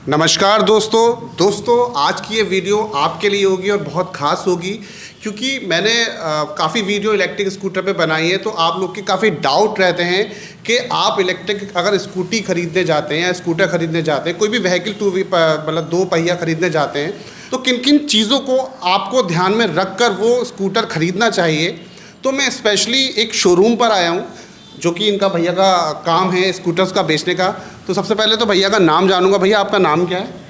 नमस्कार दोस्तों आज की ये वीडियो आपके लिए होगी और बहुत ख़ास होगी क्योंकि मैंने काफ़ी वीडियो इलेक्ट्रिक स्कूटर पे बनाई है। तो आप लोग के काफ़ी डाउट रहते हैं कि आप इलेक्ट्रिक अगर स्कूटी ख़रीदने जाते हैं या स्कूटर ख़रीदने जाते हैं, कोई भी व्हीकल मतलब 2 पहिया ख़रीदने जाते हैं, तो किन किन चीज़ों को आपको ध्यान में रख कर वो स्कूटर ख़रीदना चाहिए। तो मैं स्पेशली एक शोरूम पर आया हूँ जो कि इनका भैया का काम है स्कूटर्स का बेचने का। तो सबसे पहले तो भैया का नाम जानूंगा। भैया आपका नाम क्या है?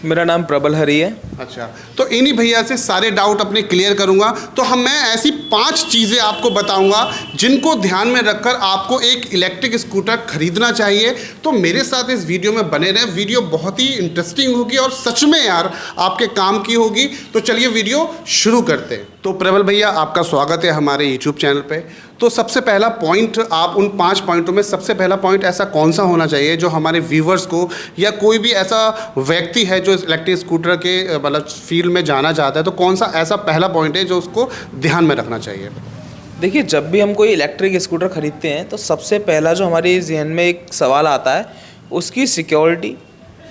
मेरा नाम प्रबल हरी है। अच्छा, तो इन्हीं भैया से सारे डाउट अपने क्लियर करूंगा। तो मैं ऐसी 5 चीज़ें आपको बताऊंगा जिनको ध्यान में रखकर आपको एक इलेक्ट्रिक स्कूटर खरीदना चाहिए। तो मेरे साथ इस वीडियो में बने रहें, वीडियो बहुत ही इंटरेस्टिंग होगी और सच में यार आपके काम की होगी। तो चलिए वीडियो शुरू करते हैं। तो प्रबल भैया आपका स्वागत है हमारे यूट्यूब चैनल पे। तो सबसे पहला पॉइंट, आप उन 5 पॉइंटों में सबसे पहला पॉइंट ऐसा कौन सा होना चाहिए जो हमारे व्यूवर्स को या कोई भी ऐसा व्यक्ति है जो इलेक्ट्रिक स्कूटर के मतलब फील्ड में जाना चाहता है, तो कौन सा ऐसा पहला पॉइंट है जो उसको ध्यान में रखना चाहिए? देखिए, जब भी हम कोई इलेक्ट्रिक स्कूटर ख़रीदते हैं तो सबसे पहला जो हमारे जहन में एक सवाल आता है उसकी सिक्योरिटी,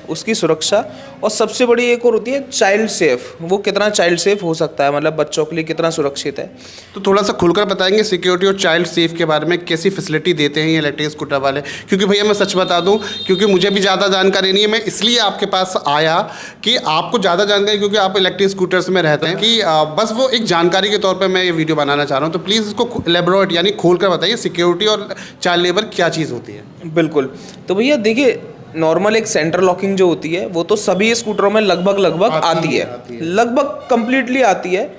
उसकी सुरक्षा, और सबसे बड़ी एक और होती है चाइल्ड सेफ। वो कितना चाइल्ड सेफ हो सकता है, मतलब बच्चों के लिए कितना सुरक्षित है। तो थोड़ा सा खुलकर बताएंगे सिक्योरिटी और चाइल्ड सेफ के बारे में, कैसी फैसिलिटी देते हैं ये इलेक्ट्रिक स्कूटर वाले? क्योंकि भैया मैं सच बता दूं, क्योंकि मुझे भी ज़्यादा जानकारी नहीं है, मैं इसलिए आपके पास आया कि आपको ज़्यादा जानकारी, क्योंकि आप इलेक्ट्रिक स्कूटर्स में रहते हैं, कि बस वो एक जानकारी के तौर पर मैं ये वीडियो बनाना चाह रहा हूँ। तो प्लीज़ इसको एलेबोरेट यानी खोल कर बताइए सिक्योरिटी और चाइल्ड लेबर क्या चीज़ होती है। बिल्कुल। तो भैया देखिए, नॉर्मल एक सेंटर लॉकिंग जो होती है वो तो सभी स्कूटरों में लगभग आती है, लगभग कंप्लीटली आती है।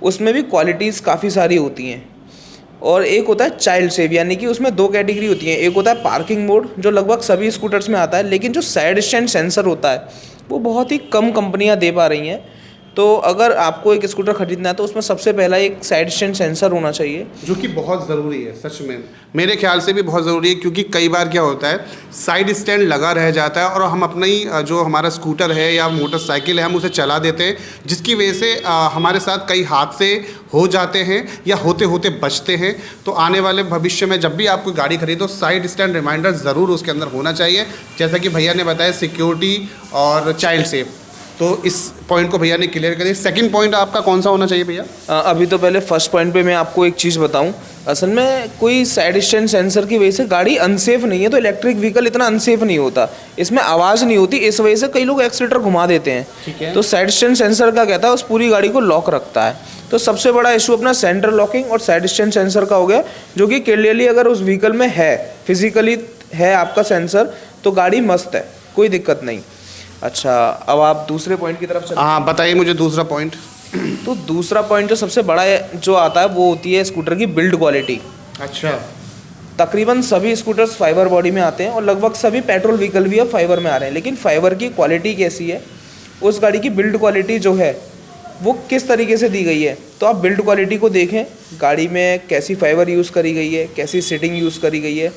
उसमें भी क्वालिटीज़ काफ़ी सारी होती हैं। और एक होता है चाइल्ड सेफ, यानी कि उसमें 2 कैटेगरी होती हैं। एक होता है पार्किंग मोड जो लगभग सभी स्कूटर्स में आता है, लेकिन जो साइड स्टैंड सेंसर होता है वो बहुत ही कम कंपनियां दे पा रही हैं। तो अगर आपको एक स्कूटर खरीदना है तो उसमें सबसे पहला एक साइड स्टैंड सेंसर होना चाहिए, जो कि बहुत ज़रूरी है। सच में मेरे ख्याल से भी बहुत ज़रूरी है, क्योंकि कई बार क्या होता है साइड स्टैंड लगा रह जाता है और हम अपना ही जो हमारा स्कूटर है या मोटरसाइकिल है हम उसे चला देते हैं, जिसकी वजह से हमारे साथ कई हादसे हो जाते हैं या होते होते बचते हैं। तो आने वाले भविष्य में जब भी आप कोई गाड़ी खरीदो, साइड स्टैंड रिमाइंडर ज़रूर उसके अंदर होना चाहिए, जैसा कि भैया ने बताया सिक्योरिटी और चाइल्ड सेफ। तो इस पॉइंट को भैया ने क्लियर कर दिया। सेकंड पॉइंट आपका कौन सा होना चाहिए भैया? अभी तो पहले फर्स्ट पॉइंट पे मैं आपको एक चीज़ बताऊं। असल में कोई साइड स्टैंड सेंसर की वजह से गाड़ी अनसेफ नहीं है। तो इलेक्ट्रिक व्हीकल इतना अनसेफ नहीं होता, इसमें आवाज़ नहीं होती, इस वजह से कई लोग एक्सीलेटर घुमा देते हैं। ठीक है। तो साइड स्टैंड सेंसर का कहता है उस पूरी गाड़ी को लॉक रखता है। तो सबसे बड़ा इशू अपना सेंटर लॉकिंग और साइड स्टैंड सेंसर का हो गया, जो कि क्लियरली अगर उस व्हीकल में है, फिजिकली है आपका सेंसर, तो गाड़ी मस्त है, कोई दिक्कत नहीं। अच्छा, अब आप दूसरे पॉइंट की तरफ चलते हैं। हाँ बताइए मुझे दूसरा पॉइंट। तो दूसरा पॉइंट जो सबसे बड़ा है जो आता है वो होती है स्कूटर की बिल्ड क्वालिटी। अच्छा। तकरीबन सभी स्कूटर्स फाइबर बॉडी में आते हैं और लगभग सभी पेट्रोल व्हीकल भी अब फाइबर में आ रहे हैं, लेकिन फाइबर की क्वालिटी कैसी है, उस गाड़ी की बिल्ड क्वालिटी जो है वो किस तरीके से दी गई है। तो आप बिल्ड क्वालिटी को देखें, गाड़ी में कैसी फाइबर यूज़ करी गई है, कैसी सीटिंग यूज़ करी गई है।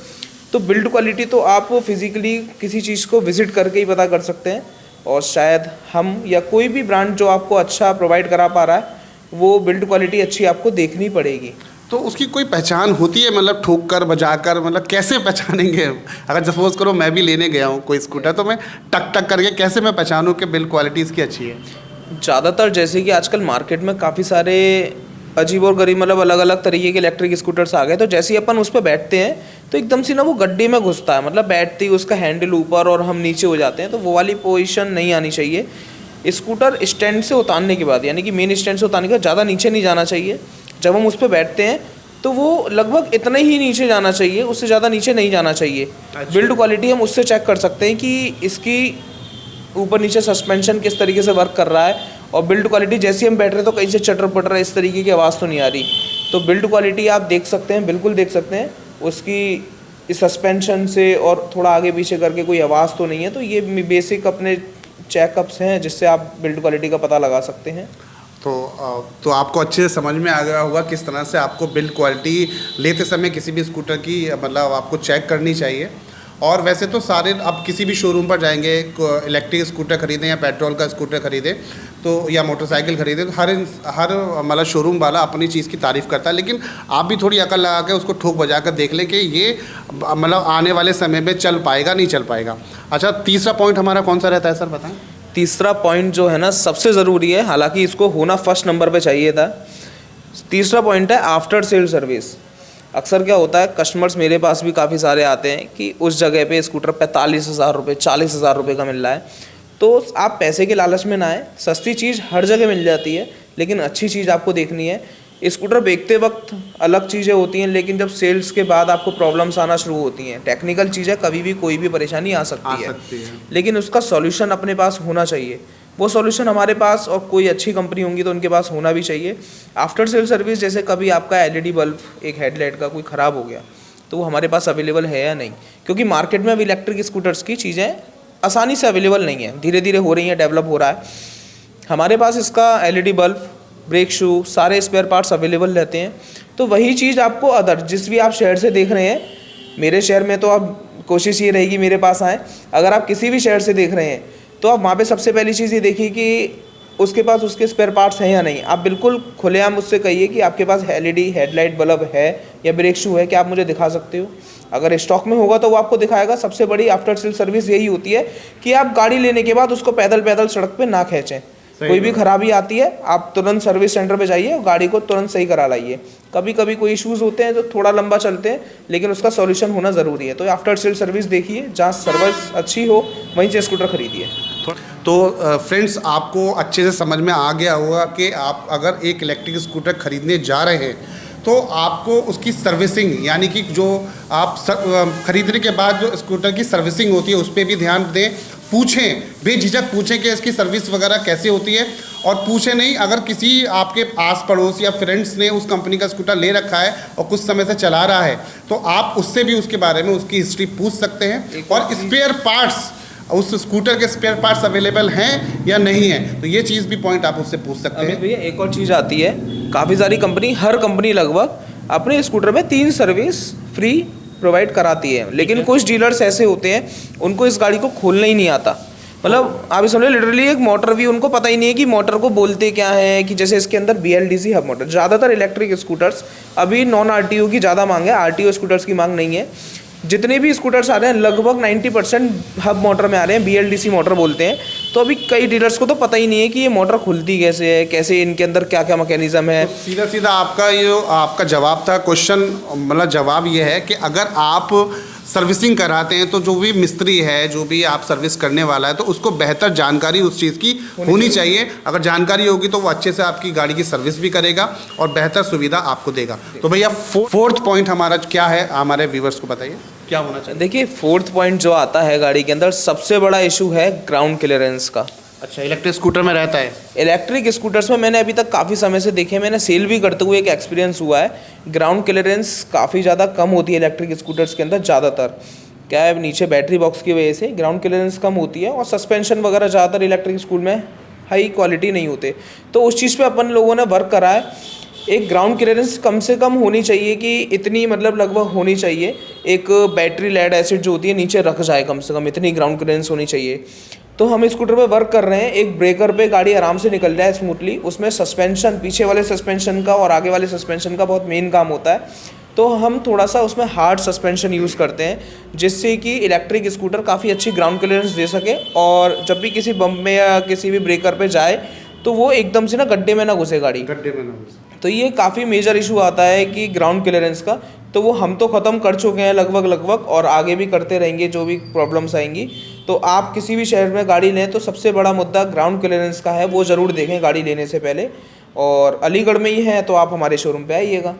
तो बिल्ड क्वालिटी तो आप फिजिकली किसी चीज़ को विजिट करके ही पता कर सकते हैं, और शायद हम या कोई भी ब्रांड जो आपको अच्छा प्रोवाइड करा पा रहा है वो बिल्ड क्वालिटी अच्छी आपको देखनी पड़ेगी। तो उसकी कोई पहचान होती है, मतलब ठोक कर बजा कर, मतलब कैसे पहचानेंगे? अगर सपोज करो मैं भी लेने गया हूँ कोई स्कूटर, तो मैं टक टक करके कैसे मैं पहचानूँ कि बिल्ड क्वालिटी इसकी अच्छी है? ज़्यादातर जैसे कि आजकल मार्केट में काफ़ी सारे अजीब और गरीब मतलब अलग अलग तरीके के इलेक्ट्रिक स्कूटर्स आ गए। तो जैसे ही अपन उस पर बैठते हैं तो एकदम से ना वो गड्ढे में घुसता है, मतलब बैठते ही उसका हैंडल ऊपर और हम नीचे हो जाते हैं। तो वो वाली पोजीशन नहीं आनी चाहिए। स्कूटर स्टैंड से उतारने के बाद, यानी कि मेन स्टैंड से उतारने के बाद ज़्यादा नीचे नहीं जाना चाहिए। जब हम उस पर बैठते हैं तो वो लगभग इतना ही नीचे जाना चाहिए, उससे ज़्यादा नीचे नहीं जाना चाहिए। अच्छा। बिल्ड क्वालिटी हम उससे चेक कर सकते हैं कि इसकी ऊपर नीचे सस्पेंशन किस तरीके से वर्क कर रहा है, और बिल्ड क्वालिटी जैसे हम बैठ रहे हैं तो कहीं से चटर पटर इस तरीके की आवाज़ तो नहीं आ रही। तो बिल्ड क्वालिटी आप देख सकते हैं, बिल्कुल देख सकते हैं उसकी इस सस्पेंशन से, और थोड़ा आगे पीछे करके कोई आवाज़ तो नहीं है। तो ये बेसिक अपने चेकअप्स हैं जिससे आप बिल्ड क्वालिटी का पता लगा सकते हैं। तो आपको अच्छे से समझ में आ गया होगा किस तरह से आपको बिल्ड क्वालिटी लेते समय किसी भी स्कूटर की मतलब आपको चेक करनी चाहिए। और वैसे तो सारे अब किसी भी शोरूम पर जाएंगे, इलेक्ट्रिक स्कूटर खरीदें या पेट्रोल का स्कूटर खरीदें तो या मोटरसाइकिल खरीदें, तो हर मतलब शोरूम वाला अपनी चीज़ की तारीफ़ करता है, लेकिन आप भी थोड़ी अकल लगा के उसको ठोक बजा कर देख लें कि ये मतलब आने वाले समय में चल पाएगा नहीं चल पाएगा। अच्छा, तीसरा पॉइंट हमारा कौन सा रहता है सर, बताएं। तीसरा पॉइंट जो है ना सबसे ज़रूरी है, हालांकि इसको होना फर्स्ट नंबर पे चाहिए था। तीसरा पॉइंट है आफ्टर सेल सर्विस। अक्सर क्या होता है, कस्टमर्स मेरे पास भी काफ़ी सारे आते हैं कि उस जगह पे स्कूटर 45,000 रुपये 40,000 रुपये का मिल रहा है, तो आप पैसे के लालच में ना आए। सस्ती चीज़ हर जगह मिल जाती है, लेकिन अच्छी चीज़ आपको देखनी है। स्कूटर बेचते वक्त अलग चीज़ें होती हैं, लेकिन जब सेल्स के बाद आपको प्रॉब्लम्स आना शुरू होती हैं। टेक्निकल चीज़ है, कभी भी कोई भी परेशानी आ सकती है, लेकिन उसका सॉल्यूशन अपने पास होना चाहिए। वो सॉल्यूशन हमारे पास और कोई अच्छी कंपनी होंगी तो उनके पास होना भी चाहिए। आफ्टर सेल सर्विस, जैसे कभी आपका एलईडी बल्ब एक हेडलाइट का कोई ख़राब हो गया तो वो हमारे पास अवेलेबल है या नहीं, क्योंकि मार्केट में अब इलेक्ट्रिक स्कूटर्स की चीज़ें आसानी से अवेलेबल नहीं है, धीरे धीरे हो रही हैं, डेवलप हो रहा है। हमारे पास इसका एलईडी बल्ब, ब्रेक शू, सारे स्पेयर पार्ट्स अवेलेबल रहते हैं। तो वही चीज़ आपको अदर जिस भी आप शहर से देख रहे हैं, मेरे शहर में तो आप कोशिश ये रहेगी मेरे पास आएँ। अगर आप किसी भी शहर से देख रहे हैं तो आप वहाँ पे सबसे पहली चीज़ ये देखिए कि उसके पास उसके स्पेयर पार्ट्स हैं या नहीं। आप बिल्कुल खुलेआम मुझसे कहिए कि आपके पास एलईडी हेडलाइट बल्ब है या ब्रेक शू है, क्या आप मुझे दिखा सकते हो? अगर स्टॉक में होगा तो वो आपको दिखाएगा। सबसे बड़ी आफ्टर सेल सर्विस यही होती है कि आप गाड़ी लेने के बाद उसको पैदल पैदल सड़क पे ना खींचें। कोई भी खराबी आती है आप तुरंत सर्विस सेंटर पे जाइए और गाड़ी को तुरंत सही करा लाइए। कभी कभी कोई इश्यूज़ होते हैं जो थोड़ा लंबा चलते हैं, लेकिन उसका सॉल्यूशन होना ज़रूरी है। तो आफ्टर सेल सर्विस देखिए, जहाँ सर्विस अच्छी हो वहीं से स्कूटर खरीदिए। तो फ्रेंड्स, आपको अच्छे से समझ में आ गया होगा कि आप अगर एक इलेक्ट्रिक स्कूटर खरीदने जा रहे हैं तो आपको उसकी सर्विसिंग, यानी कि जो आप खरीदने के बाद जो स्कूटर की सर्विसिंग होती है उस पर भी ध्यान दें। पूछें, बेझिझक पूछें कि इसकी सर्विस वगैरह कैसे होती है, और पूछें नहीं, अगर किसी आपके आस पड़ोस या फ्रेंड्स ने उस कंपनी का स्कूटर ले रखा है और कुछ समय से चला रहा है तो आप उससे भी उसके बारे में उसकी हिस्ट्री पूछ सकते हैं। और स्पेयर पार्ट्स, उस स्कूटर के स्पेयर पार्ट्स अवेलेबल हैं या नहीं है, तो ये चीज़ भी पॉइंट आप उससे पूछ सकते हैं। भैया एक और चीज़ आती है, काफ़ी सारी कंपनी, हर कंपनी लगभग अपने स्कूटर में 3 सर्विस फ्री प्रोवाइड कराती है, लेकिन कुछ डीलर्स ऐसे होते हैं उनको इस गाड़ी को खोलना ही नहीं आता। मतलब आप समझो लिटरली एक मोटर भी उनको पता ही नहीं है कि मोटर को बोलते क्या है, कि जैसे इसके अंदर BLDC हब मोटर। ज़्यादातर इलेक्ट्रिक स्कूटर्स अभी नॉन RTO की ज़्यादा मांग है, RTO स्कूटर्स की मांग नहीं है। जितने भी स्कूटर्स आ रहे हैं लगभग 90% हब मोटर में आ रहे हैं, BLDC मोटर बोलते हैं। तो अभी कई डीलर्स को तो पता ही नहीं है कि ये मोटर खुलती कैसे है, कैसे इनके अंदर क्या क्या मैकेनिज्म है। तो सीधा सीधा आपका ये आपका जवाब था क्वेश्चन, मतलब जवाब ये है कि अगर आप सर्विसिंग कराते हैं तो जो भी मिस्त्री है, जो भी आप सर्विस करने वाला है, तो उसको बेहतर जानकारी उस चीज़ की होनी चाहिए। अगर जानकारी होगी तो वो अच्छे से आपकी गाड़ी की सर्विस भी करेगा और बेहतर सुविधा आपको देगा। तो भैया फोर्थ पॉइंट हमारा क्या है, हमारे व्यूवर्स को बताइए क्या होना चाहिए। देखिए फोर्थ पॉइंट जो आता है गाड़ी के अंदर, सबसे बड़ा इशू है ग्राउंड क्लियरेंस का। अच्छा, इलेक्ट्रिक स्कूटर में रहता है। इलेक्ट्रिक स्कूटर्स में मैंने अभी तक काफ़ी समय से देखे, मैंने सेल भी करते हुए एक एक्सपीरियंस हुआ है। ग्राउंड क्लियरेंस काफ़ी ज़्यादा कम होती है इलेक्ट्रिक स्कूटर्स के अंदर। ज़्यादातर क्या है, नीचे बैटरी बॉक्स की वजह से ग्राउंड क्लियरेंस कम होती है, और सस्पेंशन वगैरह ज़्यादातर इलेक्ट्रिक स्कूल में हाई क्वालिटी नहीं होते। तो उस चीज़ पर अपन लोगों ने वर्क करा है। एक ग्राउंड क्लियरेंस कम से कम होनी चाहिए कि इतनी, मतलब लगभग होनी चाहिए, एक बैटरी लेड एसिड जो होती है नीचे रख जाए, कम से कम इतनी ग्राउंड क्लियरेंस होनी चाहिए। तो हम स्कूटर पे वर्क कर रहे हैं, एक ब्रेकर पे गाड़ी आराम से निकल जाए स्मूथली। उसमें सस्पेंशन, पीछे वाले सस्पेंशन का और आगे वाले सस्पेंशन का बहुत मेन काम होता है। तो हम थोड़ा सा उसमें हार्ड सस्पेंशन यूज़ करते हैं, जिससे कि इलेक्ट्रिक स्कूटर काफ़ी अच्छी ग्राउंड क्लियरेंस दे सके, और जब भी किसी बम्प में या किसी भी ब्रेकर पे जाए तो वो एकदम से ना गड्ढे में ना घुसे गाड़ी। गड्ढे में ना घुसे। तो ये काफ़ी मेजर इशू आता है कि ग्राउंड क्लियरेंस का। तो वो हम तो ख़त्म कर चुके हैं लगभग, और आगे भी करते रहेंगे जो भी प्रॉब्लम्स आएंगी। तो आप किसी भी शहर में गाड़ी लें तो सबसे बड़ा मुद्दा ग्राउंड क्लियरेंस का है, वो ज़रूर देखें गाड़ी लेने से पहले। और अलीगढ़ में ही है तो आप हमारे शोरूम पे आइएगा,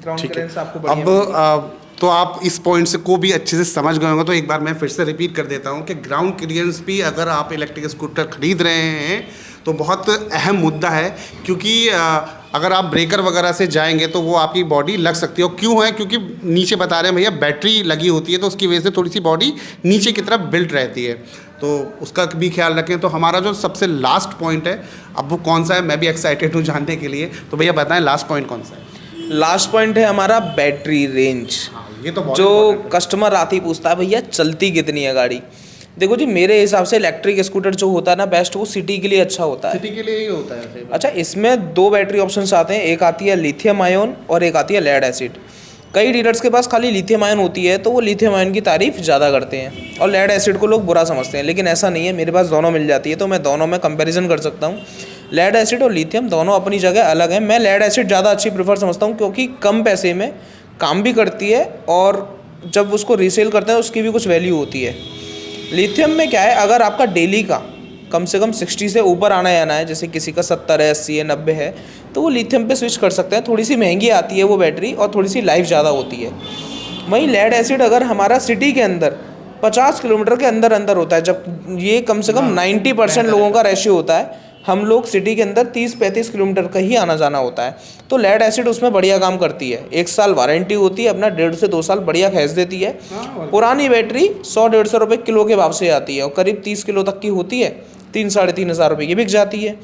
ग्राउंड क्लियरेंस आपको अब तो आप इस पॉइंट से को भी अच्छे से समझ गए होंगे, तो एक बार मैं फिर से रिपीट कर देता हूँ कि ग्राउंड क्लियरेंस भी अगर आप इलेक्ट्रिक स्कूटर खरीद रहे हैं तो बहुत अहम मुद्दा है, क्योंकि अगर आप ब्रेकर वगैरह से जाएंगे तो वो आपकी बॉडी लग सकती है। और क्यों है, क्योंकि नीचे बता रहे हैं भैया बैटरी लगी होती है, तो उसकी वजह से थोड़ी सी बॉडी नीचे की तरफ बिल्ट रहती है, तो उसका भी ख्याल रखें। तो हमारा जो सबसे लास्ट पॉइंट है, अब वो कौन सा है, मैं भी एक्साइटेड हूँ जानने के लिए। तो भैया बताएं लास्ट पॉइंट कौन सा है। लास्ट पॉइंट है हमारा बैटरी रेंज। ये तो बहुत जो important है। कस्टमर आते ही पूछता है भैया चलती कितनी है गाड़ी। देखो जी, मेरे हिसाब से इलेक्ट्रिक स्कूटर जो होता है ना बेस्ट, वो सिटी के लिए अच्छा होता है। सिटी के लिए ही होता है सही बात। अच्छा, इसमें 2 बैटरी ऑप्शंस आते हैं, एक आती है लिथियम आयन और एक आती है लेड एसिड। कई डीलर्स के पास खाली लिथियम आयन होती है तो वो लिथियम आयन की तारीफ ज़्यादा करते हैं और लेड एसिड को लोग बुरा समझते हैं, लेकिन ऐसा नहीं है, मेरे पास दोनों मिल जाती है तो मैं दोनों में कंपैरिजन कर सकता हूँ। लेड एसिड और लिथियम दोनों अपनी जगह अलग हैं। मैं लेड एसिड ज़्यादा अच्छी प्रेफर समझता हूँ क्योंकि कम पैसे में काम भी करती है और जब उसको रीसेल करते हैं उसकी भी कुछ वैल्यू होती है। लिथियम में क्या है, अगर आपका डेली का कम से कम 60 से ऊपर आना जाना है, जैसे किसी का 70 है, 80 है, 90 है, तो वो लिथियम पे स्विच कर सकते हैं। थोड़ी सी महंगी आती है वो बैटरी और थोड़ी सी लाइफ ज़्यादा होती है। वहीं लेड एसिड अगर हमारा सिटी के अंदर 50 किलोमीटर के अंदर अंदर होता है, जब ये कम से कम 90% लोगों का रेशियो होता है, हम लोग सिटी के अंदर 30-35 किलोमीटर का ही आना जाना होता है, तो लेड एसिड उसमें बढ़िया काम करती है। 1 साल वारंटी होती है, अपना 1.5 से 2 साल बढ़िया खींच देती है। पुरानी बैटरी 100-150 रुपये किलो के भाव से आती है और करीब 30 किलो तक की होती है, 3-3.5 हज़ार रुपये की बिक जाती है।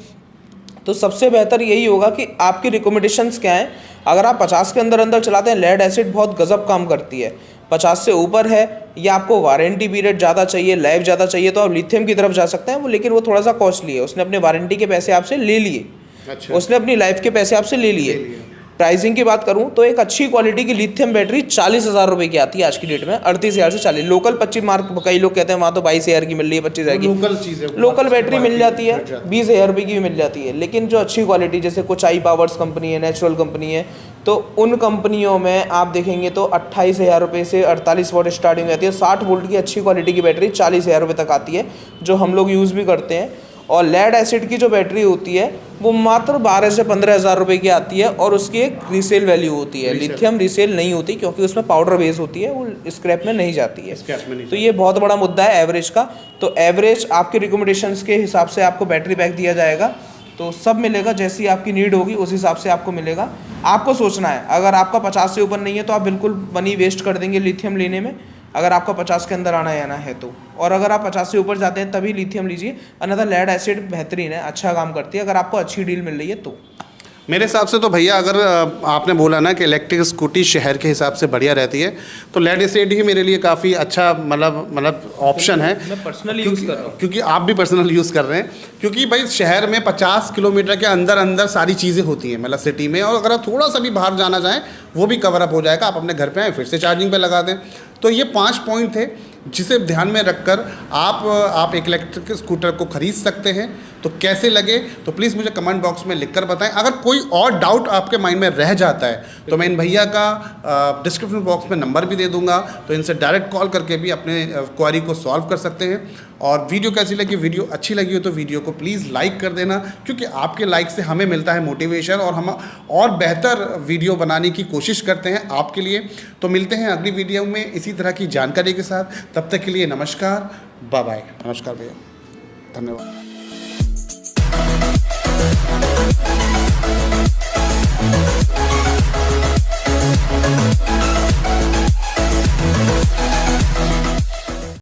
तो सबसे बेहतर यही होगा कि आपकी रिकमेंडेशंस क्या हैं। अगर आप 50 के अंदर अंदर चलाते हैं, लेड एसिड बहुत गजब काम करती है। 50 से ऊपर है या आपको वारंटी पीरियड ज़्यादा चाहिए, लाइफ ज़्यादा चाहिए, तो आप लिथियम की तरफ जा सकते हैं। वो लेकिन वो थोड़ा सा कॉस्टली है, उसने अपने वारंटी के पैसे आपसे ले लिए, अच्छा। उसने अपनी लाइफ के पैसे आपसे ले लिए। प्राइसिंग की बात करूं तो एक अच्छी क्वालिटी की लिथियम बैटरी 40,000 रुपये की आती है आज की डेट में, 38,000 से 40। लोकल 25 मार्क, कई लोग कहते हैं वहाँ तो 22,000 की मिल रही है, 25,000 की लोकल चीज़ है, लोकल बैटरी मिल जाती है, 20,000 रुपये की भी मिल जाती है। लेकिन जो अच्छी क्वालिटी, जैसे कुछ आई पावर्स कंपनी है, नेचुरल कंपनी है, तो उन कंपनियों में आप देखेंगे तो 28,000 रुपये से 48 वोल्ट स्टार्टिंग आती है। 60 वोल्ट की अच्छी क्वालिटी की बैटरी 40,000 रुपये तक आती है, जो हम लोग यूज़ भी करते हैं। और लेड एसिड की जो बैटरी होती है वो मात्र 12 से 15,000 रुपये की आती है और उसकी एक रीसेल वैल्यू होती है। लिथियम रीसेल नहीं होती क्योंकि उसमें पाउडर बेस होती है, वो स्क्रैप में नहीं जाती है। तो ये बहुत बड़ा मुद्दा है एवरेज का। तो एवरेज आपके रिकमेंडेशंस के हिसाब से आपको बैटरी पैक दिया जाएगा, तो सब मिलेगा, जैसी आपकी नीड होगी उस हिसाब से आपको मिलेगा। आपको सोचना है, अगर आपका 50 से ऊपर नहीं है तो आप बिल्कुल मनी वेस्ट कर देंगे लिथियम लेने में, अगर आपका 50 के अंदर आना जाना है तो। और अगर आप 50 से ऊपर जाते हैं तभी लिथियम लीजिए, अन्यथा लेड एसिड बेहतरीन है, अच्छा काम करती है अगर आपको अच्छी डील मिल रही है तो। मेरे हिसाब से तो भैया, अगर आपने बोला ना कि इलेक्ट्रिक स्कूटी शहर के हिसाब से बढ़िया रहती है, तो लेड एसिड ही मेरे लिए काफ़ी अच्छा मतलब ऑप्शन है। मैं पर्सनली यूज़ कर रहा हूँ, क्योंकि आप भी पर्सनल यूज़ कर रहे हैं, क्योंकि भाई शहर में 50 किलोमीटर के अंदर अंदर सारी चीज़ें होती हैं, मतलब सिटी में, और अगर आप थोड़ा सा भी बाहर जाना चाहें वो भी कवर अप हो जाएगा। आप अपने घर पे आए फिर से चार्जिंग पे लगा दें। तो ये 5 पॉइंट थे जिसे ध्यान में रखकर आप एक इलेक्ट्रिक स्कूटर को ख़रीद सकते हैं। तो कैसे लगे तो प्लीज़ मुझे कमेंट बॉक्स में लिखकर बताएं। अगर कोई और डाउट आपके माइंड में रह जाता है तो मैं इन भैया का डिस्क्रिप्शन बॉक्स में नंबर भी दे दूंगा, तो इनसे डायरेक्ट कॉल करके भी अपने क्वेरी को सॉल्व कर सकते हैं। और वीडियो कैसी लगी, वीडियो अच्छी लगी हो तो वीडियो को प्लीज़ लाइक कर देना, क्योंकि आपके लाइक से हमें मिलता है मोटिवेशन और हम और बेहतर वीडियो बनाने की कोशिश करते हैं आपके लिए। तो मिलते हैं अगली वीडियो में इसी तरह की जानकारी के साथ। तब तक के लिए नमस्कार, बाय बाय। नमस्कार भैया, धन्यवाद।